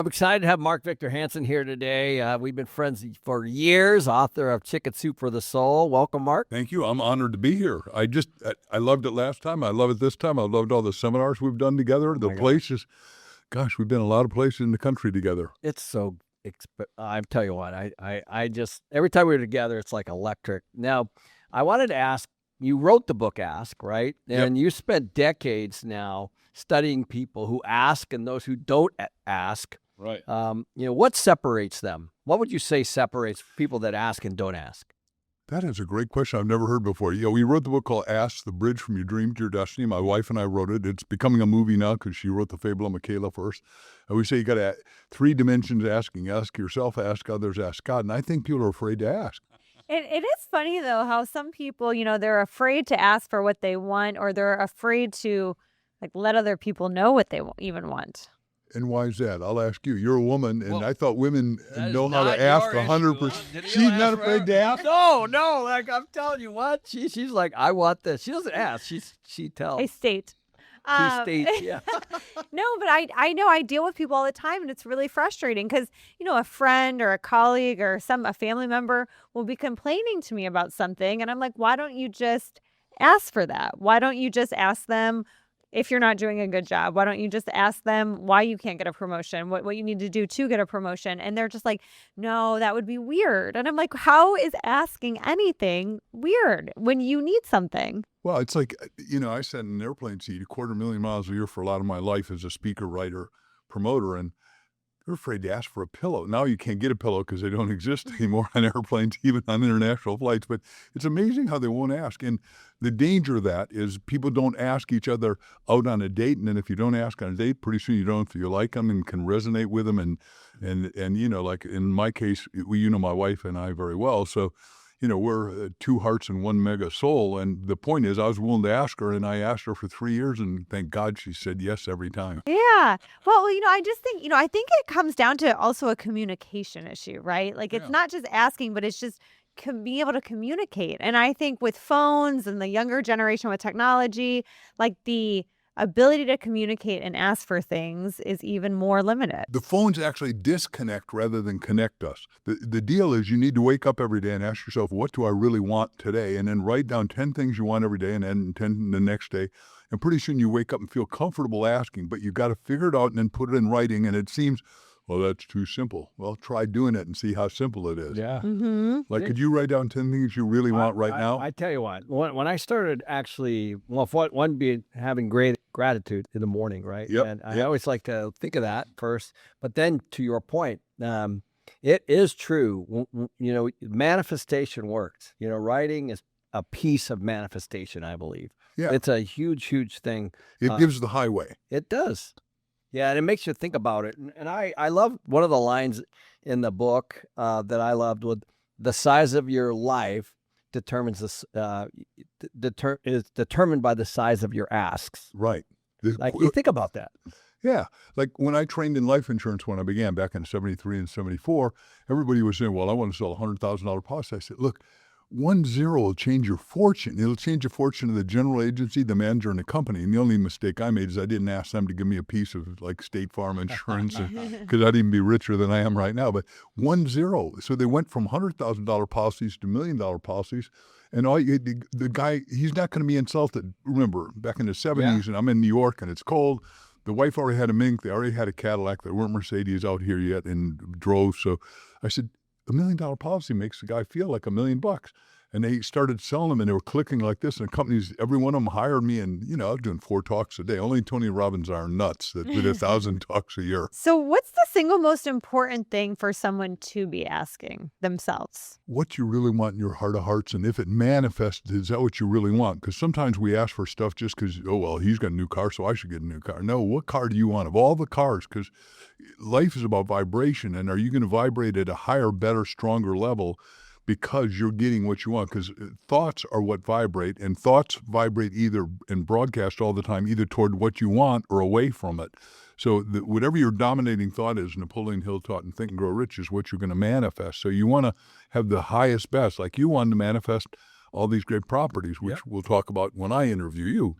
I'm excited to have Mark Victor Hansen here today. We've been friends for years, author of Chicken Soup for the Soul. Welcome, Mark. Thank you. I'm honored to be here. I loved it last time. I love it this time. I loved all the seminars we've done together. The places, gosh, we've been a lot of places in the country together. It's so, I tell you what, I just, every time we're together, it's like electric. Now, I wanted to ask, you wrote the book Ask, right? And you spent decades now studying people who ask and those who don't ask. Right. What separates them? What would you say separates people that ask and don't ask? That is a great question I've never heard before. We wrote the book called Ask, The Bridge from Your Dream to Your Destiny. My wife and I wrote it. It's becoming a movie now because she wrote the fable of Michaela first. And we say you got three dimensions asking. Ask yourself, ask others, ask God. And I think people are afraid to ask. It is funny, though, how some people, they're afraid to ask for what they want, or they're afraid to let other people know what they even want. And why is that? I'll ask you. You're a woman, and I thought women know how to ask 100%. She's not afraid to ask? No. Like I'm telling you what, she's like, I want this. She doesn't ask. She tells. I state. She states, yeah. No, but I know I deal with people all the time, and it's really frustrating because, a friend or a colleague or a family member will be complaining to me about something, and I'm like, why don't you just ask for that? Why don't you just ask them if you're not doing a good job? Why don't you just ask them why you can't get a promotion, what you need to do to get a promotion? And they're just like, no, that would be weird. And I'm like, how is asking anything weird when you need something? Well, it's like, I sat in an airplane seat 250,000 miles a year for a lot of my life as a speaker, writer, promoter, and they're afraid to ask for a pillow. Now you can't get a pillow because they don't exist anymore on airplanes, even on international flights. But it's amazing how they won't ask. And the danger of that is people don't ask each other out on a date. And then if you don't ask on a date, pretty soon you don't feel like them and can resonate with them. And like in my case, my wife and I very well. So, we're two hearts and one mega soul. And the point is, I was willing to ask her, and I asked her for 3 years, and thank God she said yes every time. Yeah. Well, I just think, I think it comes down to also a communication issue, right? It's not just asking, but it's just be able to communicate. And I think with phones and the younger generation with technology, the ability to communicate and ask for things is even more limited. The phones actually disconnect rather than connect us. The deal is you need to wake up every day and ask yourself, what do I really want today? And then write down 10 things you want every day and then 10 the next day. And pretty soon you wake up and feel comfortable asking, but you got to figure it out and then put it in writing. And it seems, well, that's too simple. Well, try doing it and see how simple it is. Yeah. Mm-hmm. Could you write down 10 things you really want right now? I tell you what, when I started actually, one being having great gratitude in the morning, right? Yep. And I always like to think of that first. But then to your point, it is true. Manifestation works. Writing is a piece of manifestation, I believe. Yeah. It's a huge, huge thing. It gives the highway. It does. Yeah, and it makes you think about it. And I love one of the lines in the book that I loved with the size of your life determines is determined by the size of your asks. Right. You think about that. Yeah. Like when I trained in life insurance when I began back in 73 and 74, everybody was saying, well, I want to sell a $100,000 policy. I said, look, 1 0 will change your fortune. It'll change the fortune of the general agency, the manager, and the company. And the only mistake I made is I didn't ask them to give me a piece of State Farm insurance because I'd even be richer than I am right now. But 1 0. So they went from $100,000 policies to $1 million policies. And the guy, he's not going to be insulted. Remember, back in the 70s, and I'm in New York and it's cold. The wife already had a Mink. They already had a Cadillac. There weren't Mercedes out here yet and drove. So I said, $1 million policy makes the guy feel like $1 million. And they started selling them, and they were clicking like this. And companies, every one of them hired me, and I was doing 4 talks a day. Only Tony Robbins are nuts that did 1,000 talks a year. So what's the single most important thing for someone to be asking themselves? What you really want in your heart of hearts, and if it manifests, is that what you really want? Because sometimes we ask for stuff just because, oh, well, he's got a new car, so I should get a new car. No, what car do you want of all the cars? Because life is about vibration, and are you going to vibrate at a higher, better, stronger level because you're getting what you want? Because thoughts are what vibrate, and thoughts vibrate either and broadcast all the time, either toward what you want or away from it. So whatever your dominating thought is, Napoleon Hill taught in Think and Grow Rich, is what you're going to manifest. So you want to have the highest best, like you wanted to manifest all these great properties, which we'll talk about when I interview you.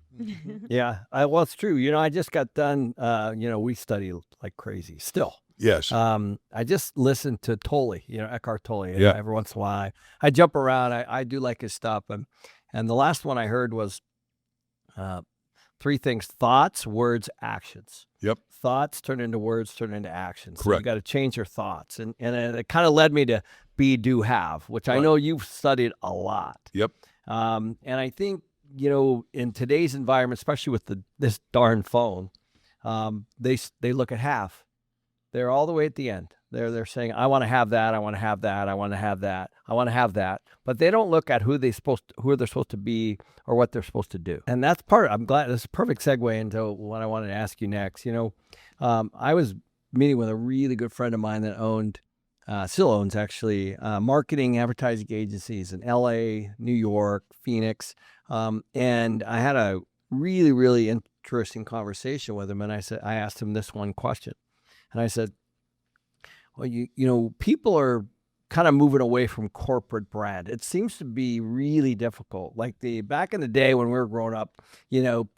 Yeah, well, it's true. I just got done, we study like crazy still. Yes. I just listen to Tolle, Eckhart Tolle. Yeah. Every once in a while, I jump around. I do like his stuff. And the last one I heard was 3 things: thoughts, words, actions. Yep. Thoughts turn into words, turn into actions. So Correct. you got to change your thoughts. And it kind of led me to be, do, have, which I Right. know you've studied a lot. Yep. And I think, in today's environment, especially with this darn phone, they look at have. They're all the way at the end. They're saying, I want to have that, I want to have that, I want to have that, I want to have that. But they don't look at who they're supposed to be or what they're supposed to do. And that's I'm glad this is a perfect segue into what I wanted to ask you next. I was meeting with a really good friend of mine that still owns actually, marketing advertising agencies in LA, New York, Phoenix. And I had a really, really interesting conversation with him. And I asked him this one question. And I said, well, people are kind of moving away from corporate brand. It seems to be really difficult. Like back in the day when we were growing up,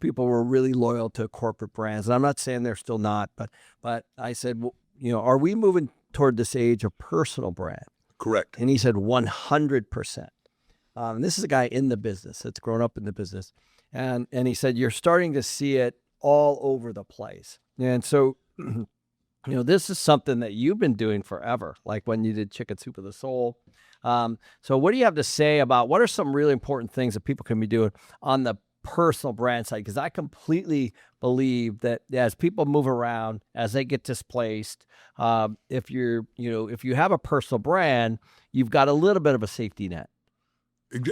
people were really loyal to corporate brands. And I'm not saying they're still not, but I said, well, are we moving toward this age of personal brand? Correct. And he said 100%. This is a guy in the business that's grown up in the business. And he said, you're starting to see it all over the place. And so, this is something that you've been doing forever, like when you did Chicken Soup of the Soul. So what do you have to say about what are some really important things that people can be doing on the personal brand side? Because I completely believe that as people move around, as they get displaced, if you have a personal brand, you've got a little bit of a safety net.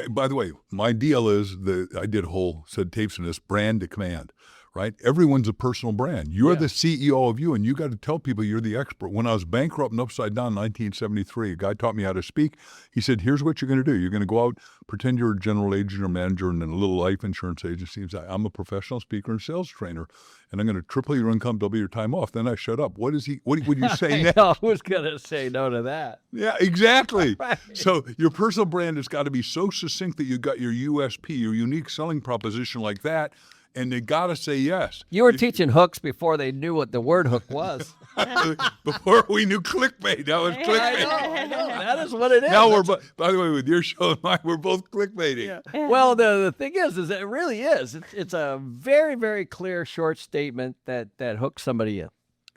By the way, my deal is I did said tapes in this brand to command. Right? Everyone's a personal brand. You're the CEO of you, and you got to tell people you're the expert. When I was bankrupt and upside down in 1973, a guy taught me how to speak. He said, here's what you're going to do. You're going to go out, pretend you're a general agent or manager in a little life insurance agency. And say, I'm a professional speaker and sales trainer, and I'm going to triple your income, double your time off. Then I shut up. What would you say next? I was going to say no to that. Yeah, exactly. Right. So your personal brand has got to be so succinct that you got your USP, your unique selling proposition like that. And they got to say yes. You were teaching hooks before they knew what the word hook was. Before we knew clickbait. That was clickbait. I know. That is what it is. Now by the way, with your show and mine, we're both clickbaiting. Yeah. Well, the thing is it really is. It's a very, very clear, short statement that hooks somebody in.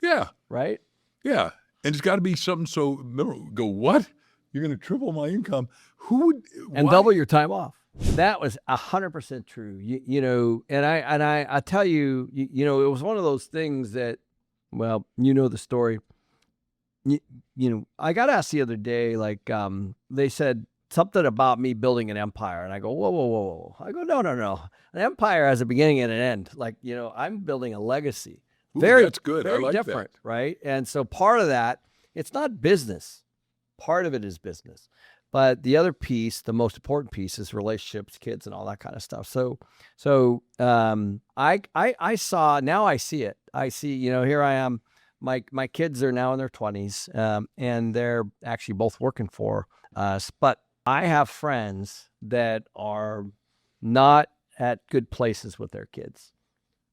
Yeah. Right? Yeah. And it's got to be something so, remember, go, what? You're going to triple my income? Who would? And why? double your time off. That was 100% true. And I tell you, it was one of those things that, well, the story. I got asked the other day, like, they said something about me building an empire, and I go, whoa. I go, no. An empire has a beginning and an end. Like, I'm building a legacy. Ooh, Very, that's good. very I like different, that. right? And so part of that, it's not business. Part of it is business. But the other piece, the most important piece, is relationships, kids, and all that kind of stuff. So I saw, now I see it. I see, here I am. My kids are now in their 20s, and they're actually both working for us. But I have friends that are not at good places with their kids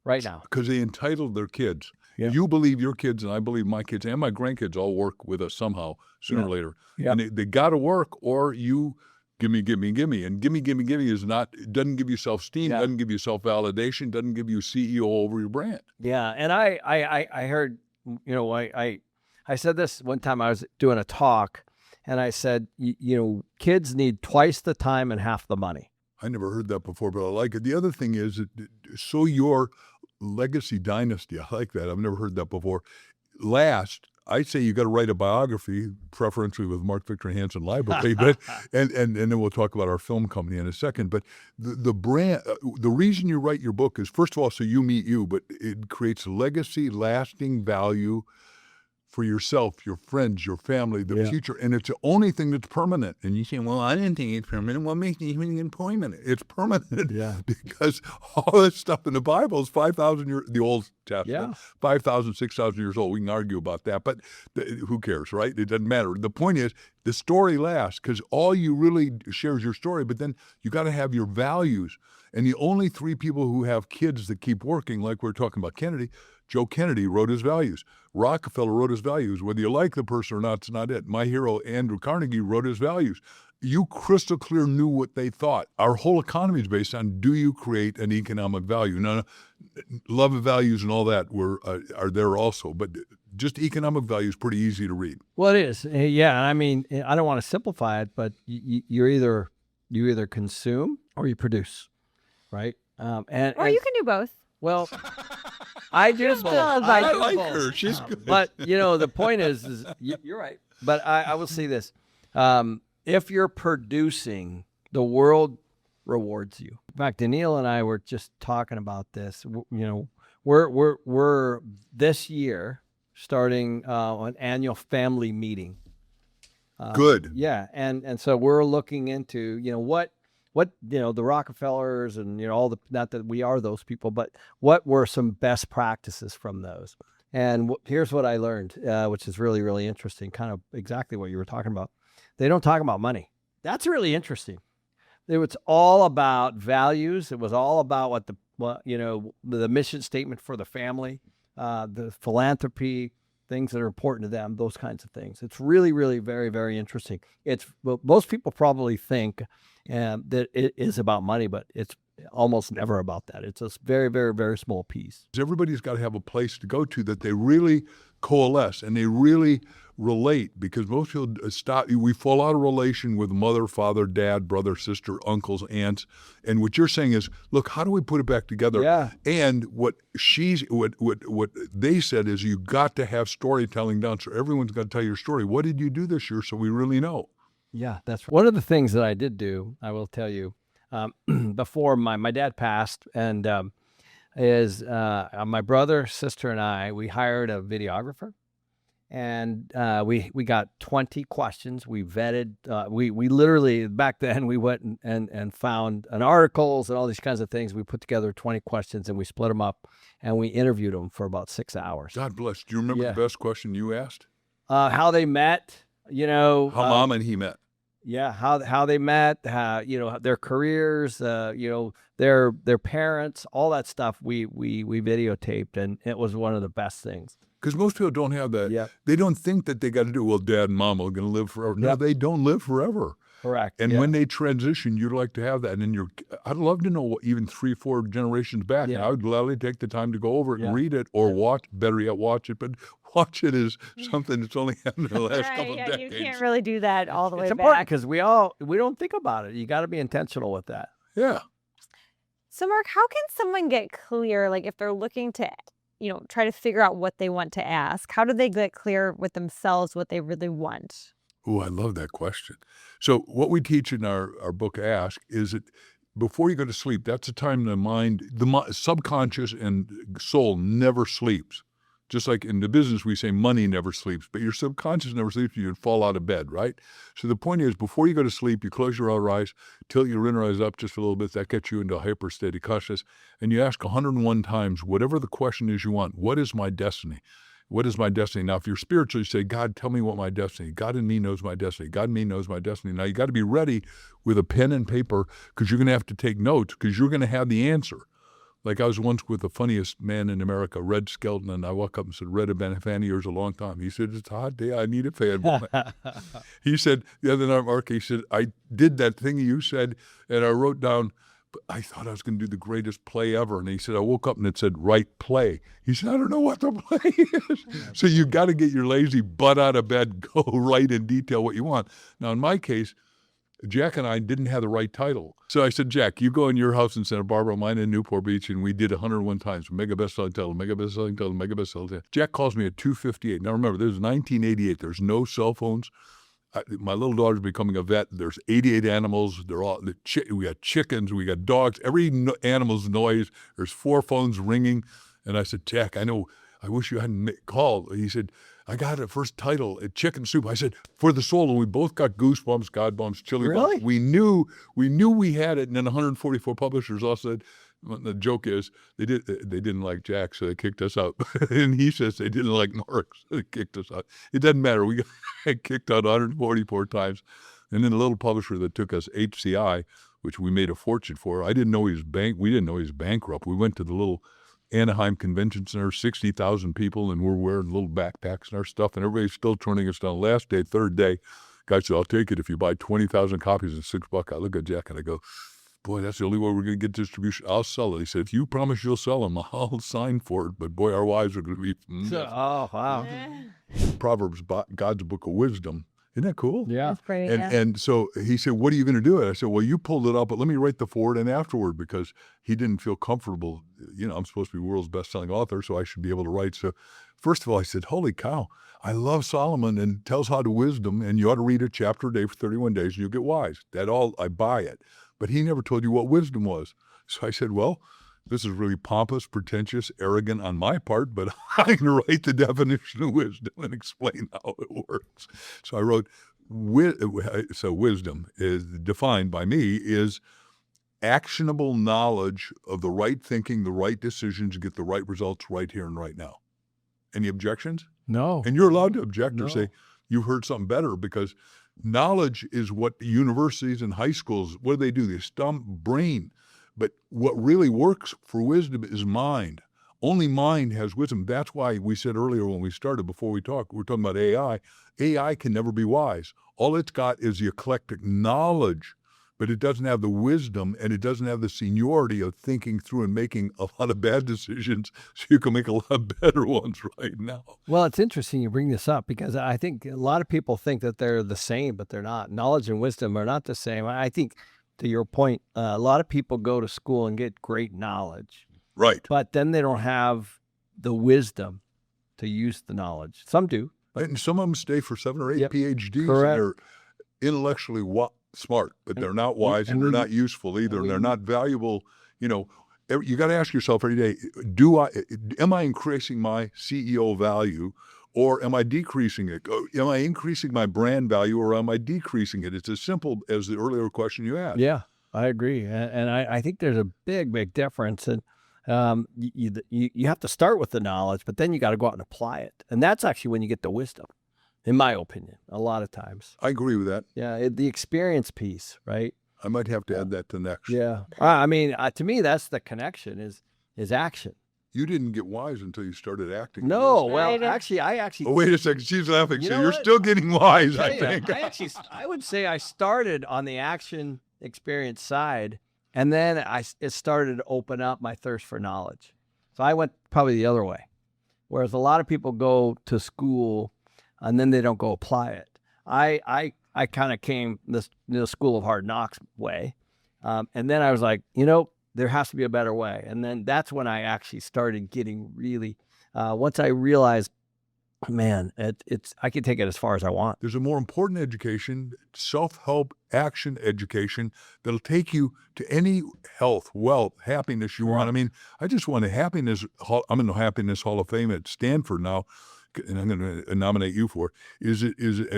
right now. Because they entitled their kids. Yeah. You believe your kids, and I believe my kids, and my grandkids all work with us somehow, sooner or later. Yeah. And they got to work, or you give me. And give me is not, it doesn't give you self-esteem, doesn't give you self-validation, doesn't give you CEO over your brand. Yeah. And I heard, I said this one time. I was doing a talk, and I said, kids need twice the time and half the money. I never heard that before, but I like it. The other thing is, so your legacy dynasty, I like that. I've never heard that before. Last, I'd say you got to write a biography, preferentially with Mark Victor Hansen library, but and then we'll talk about our film company in a second. But the brand, the reason you write your book is, first of all, so you meet you, but it creates legacy, lasting value for yourself, your friends, your family, the future. And it's the only thing that's permanent. And you say, well, I didn't think it's permanent. What makes it even employment? It's permanent because all this stuff in the Bible is 5,000 years, the Old Testament, 5,000, 6,000 years old. We can argue about that, but who cares, right? It doesn't matter. The point is, the story lasts because all you really share is your story, but then you got to have your values. And the only 3 people who have kids that keep working, like we were talking about Kennedy, Joe Kennedy wrote his values. Rockefeller wrote his values. Whether you like the person or not, it's not it. My hero, Andrew Carnegie, wrote his values. You crystal clear knew what they thought. Our whole economy is based on, do you create an economic value? Now, love of values and all that are there also, but just economic value is pretty easy to read. Well, it is. Yeah. I mean, I don't want to simplify it, but you either consume or you produce, right? Or you can do both. Well, I do both. I like her. She's good. But the point is you're right. But I will say this: if you're producing, the world rewards you. In fact, Danille and I were just talking about this. We're this year starting an annual family meeting. Good. Yeah, and so we're looking into what the Rockefellers and all the, not that we are those people, but what were some best practices from those. And here's what I learned, which is really, really interesting, kind of exactly what you were talking about. They don't talk about money. That's really interesting. It was all about values. It was all about the mission statement for the family, the philanthropy, things that are important to them, those kinds of things. It's really, really very, very interesting. Most people probably think that it is about money, but it's almost never about that. It's a very, very, very small piece. Everybody's got to have a place to go to that they really coalesce and they really relate, because most people we fall out of relation with mother, father, dad, brother, sister, uncles, aunts. And what you're saying is, look, how do we put it back together? Yeah. And what they said is, you got to have storytelling down. So everyone's got to tell your story. What did you do this year so we really know? Yeah, that's right. One of the things that I did do, I will tell you, before my dad passed, and is my brother, sister, and I, we hired a videographer. And we got 20 questions. We vetted. We literally, back then, we went and found articles and all these kinds of things. We put together 20 questions and we split them up and we interviewed them for about 6 hours. God bless. Do you remember the best question you asked? How they met. How Mom and he met. Yeah, how they met. Their careers. Their parents. All that stuff. We videotaped, and it was one of the best things. Because most people don't have that. Yeah. They don't think that they got to do, well, dad and mom are going to live forever. No, they don't live forever. Correct. And when they transition, you'd like to have that. And I'd love to know even 3-4 generations back. Yeah. And I would gladly take the time to go over it and read it, or better yet, watch it. But watch it is something that's only happened in the last couple of decades. You can't really do that all the way it's back. important because we don't think about it. You got to be intentional with that. Yeah. So Mark, how can someone get clear, like if they're looking to try to figure out what they want to ask? How do they get clear with themselves what they really want? Oh, I love that question. So what we teach in our book, Ask, is that before you go to sleep, that's the time the subconscious and soul never sleeps. Just like in the business, we say money never sleeps, but your subconscious never sleeps. You fall out of bed, right? So the point is, before you go to sleep, you close your outer eyes, tilt your inner eyes up just a little bit. That gets you into a hyper state of consciousness. And you ask 101 times, whatever the question is you want, what is my destiny? What is my destiny? Now, if you're spiritual, you say, God, tell me what my destiny. God in me knows my destiny. God in me knows my destiny. Now, you got to be ready with a pen and paper, because you're going to have to take notes, because you're going to have the answer. Like I was once with the funniest man in America, Red Skelton, and I walked up and said, Red, I've been a fan of yours a long time. He said, it's a hot day. I need a fan. He said, the other night, Mark, he said, I did that thing you said, and I wrote down, I thought I was going to do the greatest play ever. And he said, I woke up and it said, write play. He said, I don't know what the play is. So you got to get your lazy butt out of bed, go write in detail what you want. Now, in my case, Jack and I didn't have the right title. So I said, Jack, you go in your house in Santa Barbara, mine in Newport Beach, and we did 101 times. Mega best-selling title, mega best-selling title, mega best-selling title. Jack calls me at 2:58. Now remember, this is 1988. There's no cell phones. My little daughter's becoming a vet. There's 88 animals. We got chickens. We got dogs. Every animal's noise. There's 4 phones ringing. And I said, Jack, I wish you hadn't called. He said, I got a first title, Chicken Soup. I said, For the Soul, and we both got goosebumps, God bumps, chili Really? bumps. We knew we had it, and then 144 publishers all said, the joke is they didn't like Jack, so they kicked us out. And he says they didn't like Mark, so they kicked us out. It doesn't matter. We got kicked out 144 times. And then a little publisher that took us, HCI, which we made a fortune for. We didn't know he was bankrupt. We went to the little Anaheim Convention Center, 60,000 people, and we're wearing little backpacks and our stuff, and everybody's still turning us down. Last day, third day, guy said, I'll take it if you buy 20,000 copies at $6. I look at Jack and I go, boy, that's the only way we're going to get distribution. I'll sell it. He said, if you promise you'll sell them, I'll sign for it. But boy, our wives are going to be. Oh, wow. Proverbs, God's book of wisdom. Isn't that cool? Yeah. That's great. And so he said, what are you going to do? I said, well, you pulled it up, but let me write the forward and afterward, because he didn't feel comfortable. I'm supposed to be world's best-selling author, so I should be able to write. So first of all, I said, holy cow, I love Solomon and tells how to wisdom, and you ought to read a chapter a day for 31 days and you'll get wise. I buy it. But he never told you what wisdom was. So I said, well, this is really pompous, pretentious, arrogant on my part, but I'm going to write the definition of wisdom and explain how it works. So I wrote, so wisdom is defined by me is actionable knowledge of the right thinking, the right decisions, to get the right results right here and right now. Any objections? No. And you're allowed to object or No. say, you heard something better, because knowledge is what universities and high schools, what do? They stump brain. But what really works for wisdom is mind. Only mind has wisdom. That's why we said earlier when we started, before we talked, we're talking about AI. AI can never be wise. All it's got is the eclectic knowledge, but it doesn't have the wisdom, and it doesn't have the seniority of thinking through and making a lot of bad decisions so you can make a lot of better ones right now. Well, it's interesting you bring this up, because I think a lot of people think that they're the same, but they're not. Knowledge and wisdom are not the same. I think, to your point, a lot of people go to school and get great knowledge, Right. but then they don't have the wisdom to use the knowledge. Some do. And some of them stay for 7 or 8 Yep. PhDs. Correct. And they're intellectually smart, but they're not wise, and they're not useful either. And they're not valuable. You got to ask yourself every day, am I increasing my CEO value, or am I decreasing it? Am I increasing my brand value, or am I decreasing it? It's as simple as the earlier question you asked. Yeah, I agree. And I think there's a big, big difference. And you have to start with the knowledge, but then you got to go out and apply it. And that's actually when you get the wisdom, in my opinion, a lot of times. I agree with that. Yeah, the experience piece, right? I might have to add that to next. Yeah. I mean, to me, that's the connection is action. You didn't get wise until you started acting. No, Right. well, actually, Oh, wait a second. She's laughing. You So know you're what? still getting wise, I tell you, think. I would say I started on the action experience side, and then it started to open up my thirst for knowledge. So I went probably the other way, whereas a lot of people go to school and then they don't go apply it. I kind of came the school of hard knocks way, and then I was like, there has to be a better way. And then that's when I actually started getting really, once I realized, man, I can take it as far as I want. There's a more important education, self-help action education, that'll take you to any health, wealth, happiness you want. I mean, I just want I'm in the Happiness Hall of Fame at Stanford now, and I'm going to nominate you for it. Is it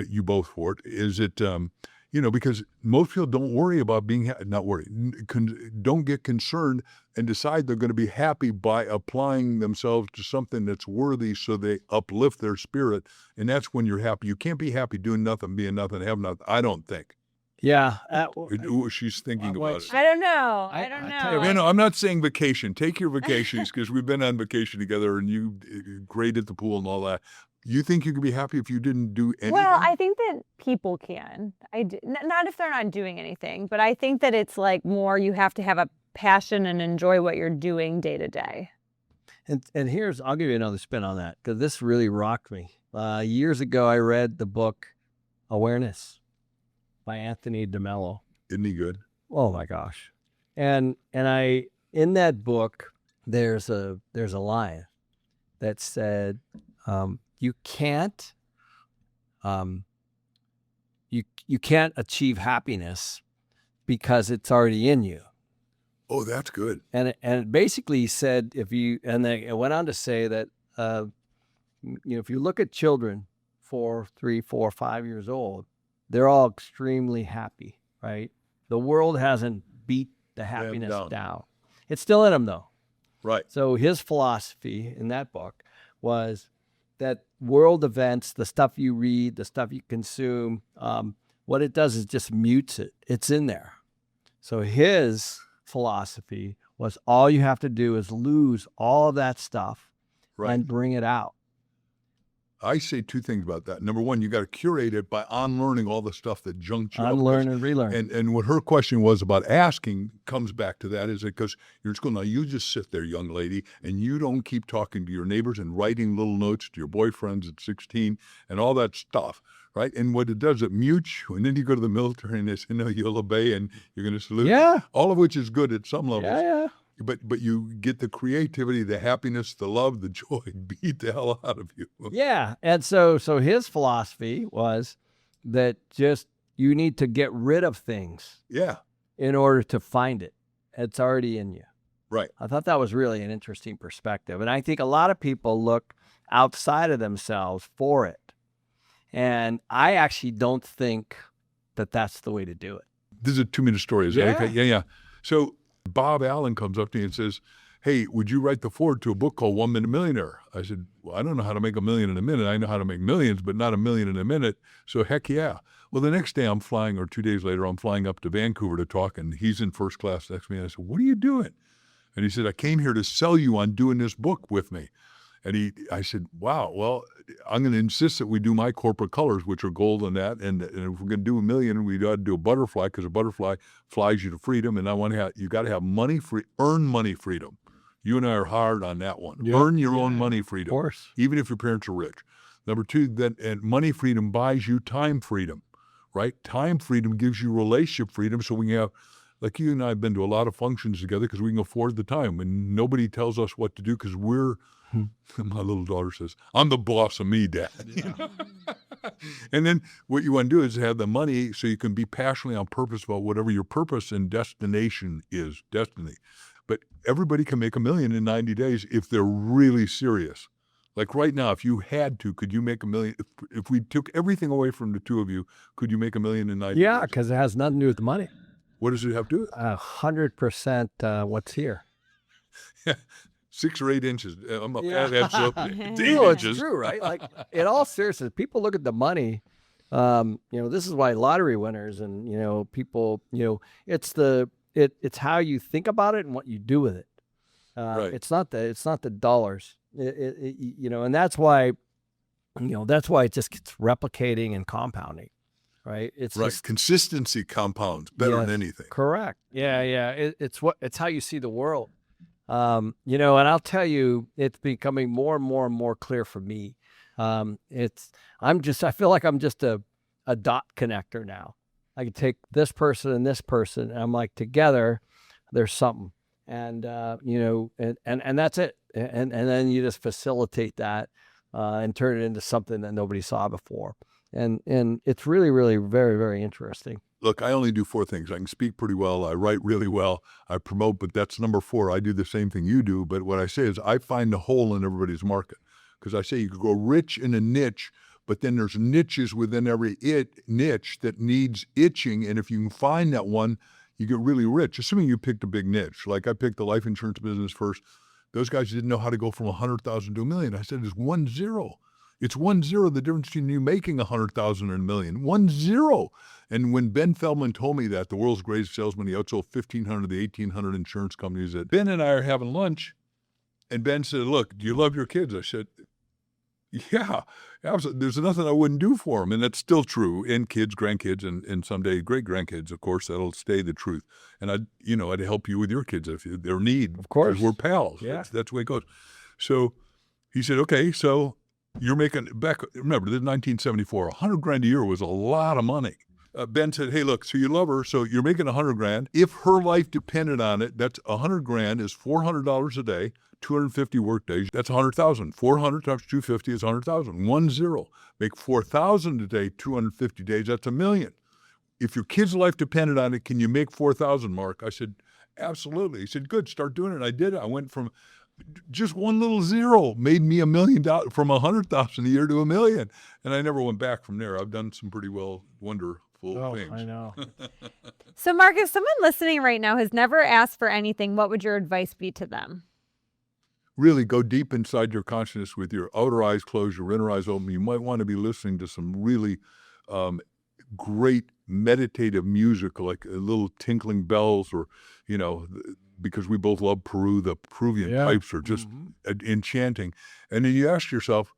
you both for it? Is it, because most people don't worry about don't get concerned and decide they're going to be happy by applying themselves to something that's worthy, so they uplift their spirit. And that's when you're happy. You can't be happy doing nothing, being nothing, have nothing, I don't think. Yeah. She's thinking about it. I don't know. I don't I tell you know. No, I'm not saying vacation. Take your vacations, because we've been on vacation together, and you great at the pool and all that. You think you could be happy if you didn't do anything? Well, I think that people can. Not if they're not doing anything, but I think that it's like more you have to have a passion and enjoy what you're doing day to day. And I'll give you another spin on that, because this really rocked me. Years ago, I read the book Awareness by Anthony DeMello. Isn't he good? Oh my gosh. And in that book, there's a line that said, you can't achieve happiness because it's already in you. Oh, that's good. And it basically said, it went on to say that, if you look at children 4, 3, 4, 5 years old, they're all extremely happy, right? The world hasn't beat the happiness down. It's still in them though. Right. So his philosophy in that book was that world events, the stuff you read, the stuff you consume, what it does is just mutes it. It's in there. So his philosophy was all you have to do is lose all of that stuff Right. and bring it out. I say two things about that. Number one, you got to curate it by unlearning all the stuff that junked you up. Unlearn and relearn. And what her question was about asking comes back to that, is it because you're in school. Now, you just sit there, young lady, and you don't keep talking to your neighbors and writing little notes to your boyfriends at 16 and all that stuff, right? And what it does, it mutes you. And then you go to the military and they say, no, you'll obey and you're going to salute. Yeah. All of which is good at some levels. Yeah. But you get the creativity, the happiness, the love, the joy beat the hell out of you. Yeah. And so his philosophy was that just you need to get rid of things Yeah. in order to find it. It's already in you. Right. I thought that was really an interesting perspective. And I think a lot of people look outside of themselves for it. And I actually don't think that that's the way to do it. This is a 2-minute story. Is that okay? Yeah. So Bob Allen comes up to me and says, hey, would you write the foreword to a book called 1 Minute Millionaire? I said, well, I don't know how to make $1 million in a minute. I know how to make millions, but not $1 million in a minute. So heck yeah. Well, the next day I'm flying, or 2 days later, I'm flying up to Vancouver to talk, and he's in first class next to me. And I said, what are you doing? And he said, I came here to sell you on doing this book with me. And I said, wow, well, I'm going to insist that we do my corporate colors, which are gold and that. And if we're going to do $1 million, we got to do a butterfly, because a butterfly flies you to freedom. And you got to have earn money freedom. You and I are hard on that one. Yep. Earn your own money freedom. Of course. Even if your parents are rich. Number two, and money freedom buys you time freedom, right? Time freedom gives you relationship freedom. So we can have, like you and I have been to a lot of functions together because we can afford the time, and nobody tells us what to do because my little daughter says, I'm the boss of me, Dad. Yeah. And then what you want to do is have the money so you can be passionately on purpose about whatever your purpose and destination is, destiny. But everybody can make $1 million in 90 days if they're really serious. Like right now, if you had to, could you make $1 million? If we took everything away from the two of you, could you make $1 million in 90 days? Yeah, because it has nothing to do with the money. What does it have to do? 100% what's here. 6 or 8 inches. I'm a Yeah. fat ass up. 8 No, it's inches. true, right? Like, in all seriousness, people look at the money. This is why lottery winners and people, it's how you think about it and what you do with it. Right. It's not the dollars. And that's why it just gets replicating and compounding, right? It's Right. just Consistency compounds better Yes. than anything. correct. Yeah. It's how you see the world. And I'll tell you, it's becoming more and more and more clear for me. I feel like I'm just a dot connector now. I can take this person, and I'm like, together, there's something. And, and that's it. And then you just facilitate that, and turn it into something that nobody saw before. And it's really, really very, very interesting. Look, I only do 4 things. I can speak pretty well. I write really well. I promote, but that's number 4. I do the same thing you do. But what I say is I find the hole in everybody's market. Because I say you could go rich in a niche, but then there's niches within every niche that needs itching. And if you can find that one, you get really rich, assuming you picked a big niche. Like I picked the life insurance business first. Those guys didn't know how to go from 100,000 to $1 million. I said, it's 1 0. It's 1 0, the difference between you making 100,000 and $1 million. 1 0. And when Ben Feldman told me that, the world's greatest salesman, he outsold 1,500 of the 1,800 insurance companies, that Ben and I are having lunch. And Ben said, look, do you love your kids? I said, yeah, absolutely. There's nothing I wouldn't do for them. And that's still true. And kids, grandkids, and someday great-grandkids, of course, that'll stay the truth. And I'd help you with your kids if their need. Of course. 'Cause we're pals. Yeah. That's the way it goes. So he said, okay, so you're making, remember, this is 1974, $100,000 a year was a lot of money. Ben said, hey, look, so you love her, so you're making $100,000. If her life depended on it, that's $100,000 is $400 a day, 250 work days. That's 100,000. 400 times 250 is 100,000. 1 0. Make 4,000 a day, 250 days. That's $1 million. If your kid's life depended on it, can you make 4,000, Mark? I said, absolutely. He said, good, start doing it. I did it. I went from just one little zero, made me $1 million from 100,000 a year to $1 million. And I never went back from there. I've done some pretty wonderful things. I know. So, Mark, if someone listening right now has never asked for anything, what would your advice be to them? Really go deep inside your consciousness with your outer eyes closed, your inner eyes open. You might want to be listening to some really great meditative music, like little tinkling bells, or, because we both love Peru. The Peruvian pipes are just enchanting. And then you ask yourself,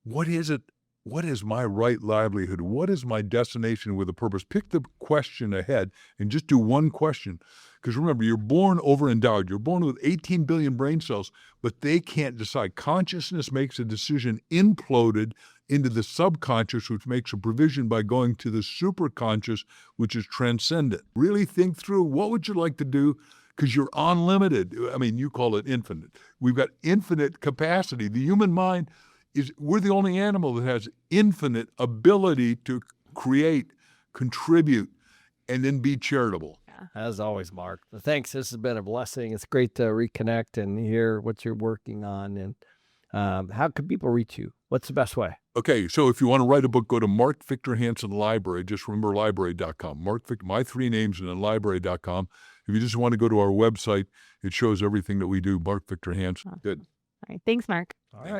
what is it? What is my right livelihood? What is my destination with a purpose? Pick the question ahead and just do one question. Because remember, you're born over-endowed. You're born with 18 billion brain cells, but they can't decide. Consciousness makes a decision imploded into the subconscious, which makes a provision by going to the superconscious, which is transcendent. Really think through, what would you like to do? Because you're unlimited. I mean, you call it infinite. We've got infinite capacity. The human mind we're the only animal that has infinite ability to create, contribute, and then be charitable. As always, Mark. Thanks. This has been a blessing. It's great to reconnect and hear what you're working on. And how can people reach you? What's the best way? Okay, so if you want to write a book, go to Mark Victor Hansen Library. Just remember library.com. My three names and then library.com. If you just want to go to our website, it shows everything that we do. Mark Victor Hansen. Good. All right. Thanks, Mark. All right.